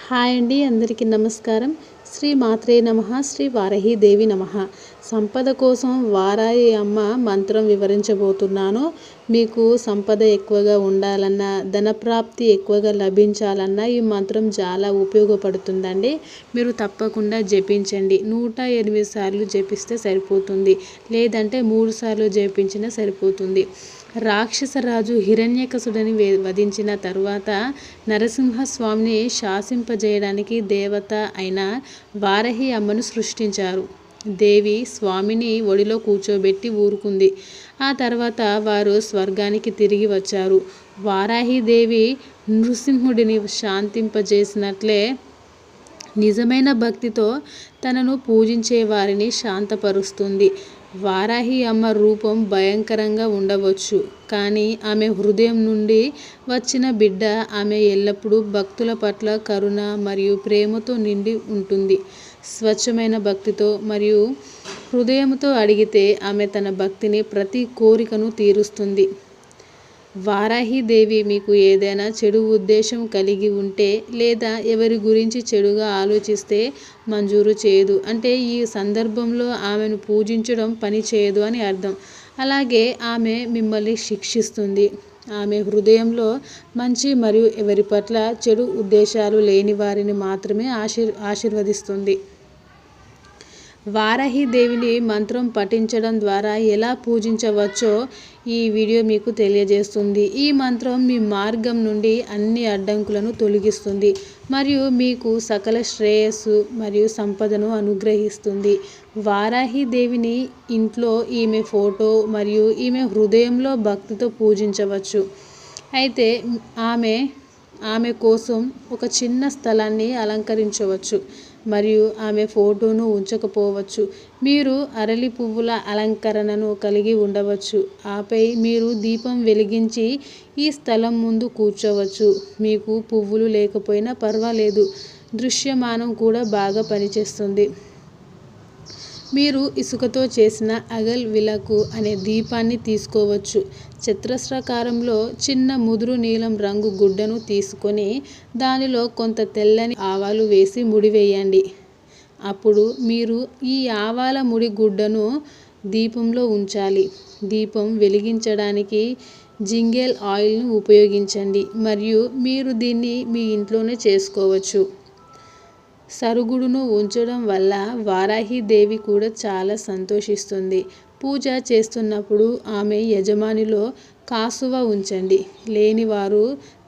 Hi అండి, అందరికీ నమస్కారం. శ్రీ మాత్రే నమః. శ్రీ వారాహి దేవి నమః. సంపద కోసం వారాహి అమ్మ మంత్రం వివరించబోతున్నాను. మీకు సంపద ఎక్కువగా ఉండాలన్నా, ధనప్రాప్తి ఎక్కువగా లభించాలన్నా ఈ మంత్రం చాలా ఉపయోగపడుతుందండి. మీరు తప్పకుండా జపించండి. 108 సార్లు జపిస్తే సరిపోతుంది, లేదంటే 3 సార్లు జపించినా సరిపోతుంది. రాక్షసరాజు హిరణ్యకశుడిని వధించిన తరువాత నరసింహస్వామిని శాసింపజేయడానికి దేవత అయిన వారాహి అమ్మను సృష్టించారు. దేవి స్వామిని ఒడిలో కూర్చోబెట్టి ఊరుకుంది. ఆ తర్వాత వారు స్వర్గానికి తిరిగి వచ్చారు. వారాహిదేవి నృసింహుడిని శాంతింపజేసినట్లే నిజమైన భక్తితో తనను పూజించే వారిని శాంతపరుస్తుంది. వారాహి అమ్మ రూపం భయంకరంగా ఉండవచ్చు, కానీ ఆమె హృదయం నుండి వచ్చిన బిడ్డ. ఆమె ఎల్లప్పుడూ భక్తుల పట్ల కరుణ మరియు ప్రేమతో నిండి ఉంటుంది. స్వచ్ఛమైన భక్తితో మరియు హృదయంతో అడిగితే ఆమె తన భక్తిని ప్రతి కోరికను తీరుస్తుంది. వారాహిదేవి మీకు ఏదైనా చెడు ఉద్దేశం కలిగి ఉంటే లేదా ఎవరి గురించి చెడుగా ఆలోచిస్తే మంజూరు చేయదు. అంటే ఈ సందర్భంలో ఆమెను పూజించడం పని చేయదు అని అర్థం. అలాగే ఆమె మిమ్మల్ని శిక్షిస్తుంది. ఆమె హృదయంలో మంచి మరియు ఎవరి పట్ల చెడు ఉద్దేశాలు లేని వారిని మాత్రమే ఆశీర్వదిస్తుంది. వారాహిదేవిని మంత్రం పఠించడం ద్వారా ఎలా పూజించవచ్చో ఈ వీడియో మీకు తెలియజేస్తుంది. ఈ మంత్రం మీ మార్గం నుండి అన్ని అడ్డంకులను తొలగిస్తుంది మరియు మీకు సకల శ్రేయస్సు మరియు సంపదను అనుగ్రహిస్తుంది. వారాహిదేవిని ఇంట్లో ఈమె ఫోటో మరియు ఈమె హృదయంలో భక్తితో పూజించవచ్చు. అయితే ఆమె కోసం ఒక చిన్న స్థలాన్ని అలంకరించవచ్చు మరియు ఆమె ఫోటోను ఉంచకపోవచ్చు. మీరు అరళి పువ్వుల అలంకరణను కలిగి ఉండవచ్చు. ఆపై మీరు దీపం వెలిగించి ఈ స్థలం ముందు కూర్చోవచ్చు. మీకు పువ్వులు లేకపోయినా పర్వాలేదు, దృశ్యమానం కూడా బాగా పనిచేస్తుంది. మీరు ఇసుకతో చేసిన అగల్ విలకు అనే దీపాన్ని తీసుకోవచ్చు. చతురస్రాకారంలో చిన్న ముదురు నీలం రంగు గుడ్డను తీసుకొని దానిలో కొంత తెల్లని ఆవాలు వేసి ముడివేయండి. అప్పుడు మీరు ఈ ఆవాల ముడి గుడ్డను దీపంలో ఉంచాలి. దీపం వెలిగించడానికి జింగేల్ ఆయిల్ను ఉపయోగించండి మరియు మీరు దీన్ని మీ ఇంట్లోనే చేసుకోవచ్చు. సరుగుడును ఉంచడం వల్ల వారాహిదేవి కూడా చాలా సంతోషిస్తుంది. పూజ చేస్తున్నప్పుడు ఆమె యజమానిలో కాసువ ఉంచండి. లేనివారు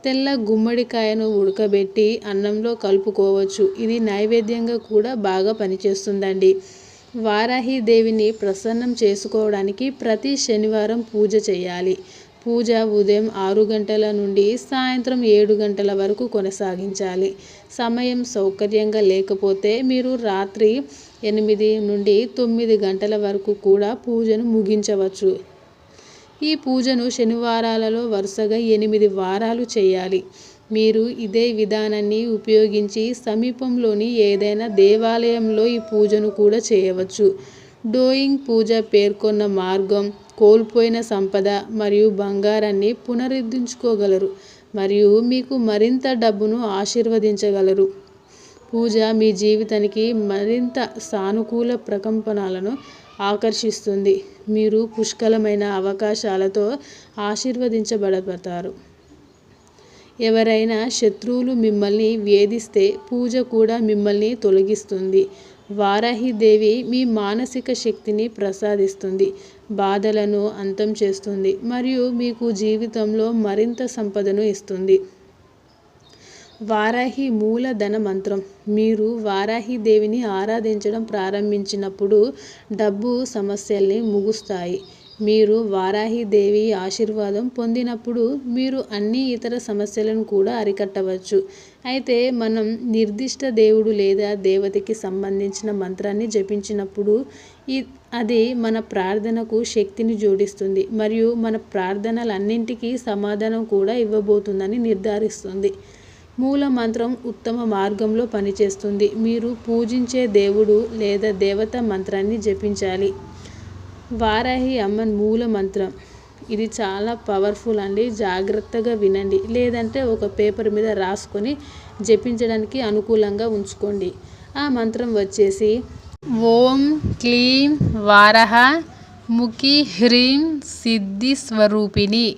తెల్ల గుమ్మడికాయను ఉడకబెట్టి అన్నంలో కలుపుకోవచ్చు. ఇది నైవేద్యంగా కూడా బాగా పనిచేస్తుందండి. వారాహిదేవిని ప్రసన్నం చేసుకోవడానికి ప్రతి శనివారం పూజ చేయాలి. పూజ ఉదయం 6 గంటల నుండి సాయంత్రం 7 గంటల వరకు కొనసాగించాలి. సమయం సౌకర్యంగా లేకపోతే మీరు రాత్రి 8 నుండి 9 గంటల వరకు కూడా పూజను ముగించవచ్చు. ఈ పూజను శనివారాలలో వరుసగా 8 వారాలు చేయాలి. మీరు ఇదే విధానాన్ని ఉపయోగించి సమీపంలోని ఏదైనా దేవాలయంలో ఈ పూజను కూడా చేయవచ్చు. డోయింగ్ పూజ పేర్కొన్న మార్గం కోల్పోయిన సంపద మరియు బంగారాన్ని పునరుద్ధరించుకోగలరు మరియు మీకు మరింత డబ్బును ఆశీర్వదించగలరు. పూజ మీ జీవితానికి మరింత సానుకూల ప్రకంపనలను ఆకర్షిస్తుంది. మీరు పుష్కలమైన అవకాశాలతో ఆశీర్వదించబడతారు. ఎవరైనా శత్రువులు మిమ్మల్ని వేధిస్తే పూజ కూడా మిమ్మల్ని తొలగిస్తుంది. వారాహిదేవి మీ మానసిక శక్తిని ప్రసాదిస్తుంది, బాధలను అంతం చేస్తుంది మరియు మీకు జీవితంలో మరింత సంపదను ఇస్తుంది. వారాహి మూల ధన మంత్రం. మీరు వారాహిదేవిని ఆరాధించడం ప్రారంభించినప్పుడు డబ్బు సమస్యల్ని ముగుస్తాయి. మీరు వారాహిదేవి ఆశీర్వాదం పొందినప్పుడు మీరు అన్ని ఇతర సమస్యలను కూడా అరికట్టవచ్చు. అయితే మనం నిర్దిష్ట దేవుడు లేదా దేవతకి సంబంధించిన మంత్రాన్ని జపించినప్పుడు అది మన ప్రార్థనకు శక్తిని జోడిస్తుంది మరియు మన ప్రార్థనలన్నింటికీ సమాధానం కూడా ఇవ్వబోతుందని నిర్ధారిస్తుంది. మూల మంత్రం ఉత్తమ మార్గంలో పనిచేస్తుంది. మీరు పూజించే దేవుడు లేదా దేవత మంత్రాన్ని జపించాలి. వారాహి అమ్మ మూల మంత్రం ఇది చాలా పవర్ఫుల్ అండి. జాగ్రత్తగా వినండి, లేదంటే ఒక పేపర్ మీద రాసుకొని జపించడానికి అనుకూలంగా ఉంచుకోండి. ఆ మంత్రం వచ్చేసి ఓం క్లీం వారహ ముఖి హ్రీం సిద్ధి స్వరూపిణి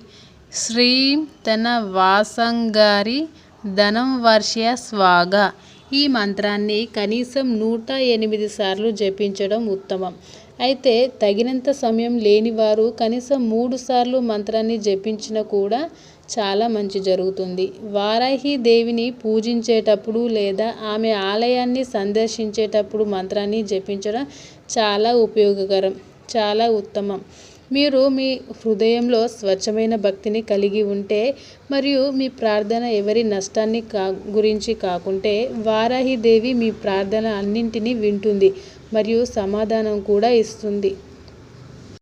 శ్రీం తన వాసంగారి ధనం వర్ష్య స్వాగా. ఈ మంత్రాన్ని కనీసం 108 సార్లు జపించడం ఉత్తమం. అయితే తగినంత సమయం లేని వారు కనీసం 3 సార్లు మంత్రాన్ని జపించినా కూడా చాలా మంచి జరుగుతుంది. వారాహి దేవిని పూజించేటప్పుడు లేదా ఆమె ఆలయాన్ని సందర్శించేటప్పుడు మంత్రాన్ని జపించడం చాలా ఉపయోగకరం, చాలా ఉత్తమం. మీరు మీ హృదయంలో స్వచ్ఛమైన భక్తిని కలిగి ఉంటే మరియు మీ ప్రార్థన ఎవరి నష్టాన్ని గురించి కాకుంటే వారాహి దేవి మీ ప్రార్థన అన్నింటినీ వింటుంది మరియు సమాధానం కూడా ఇస్తుంది.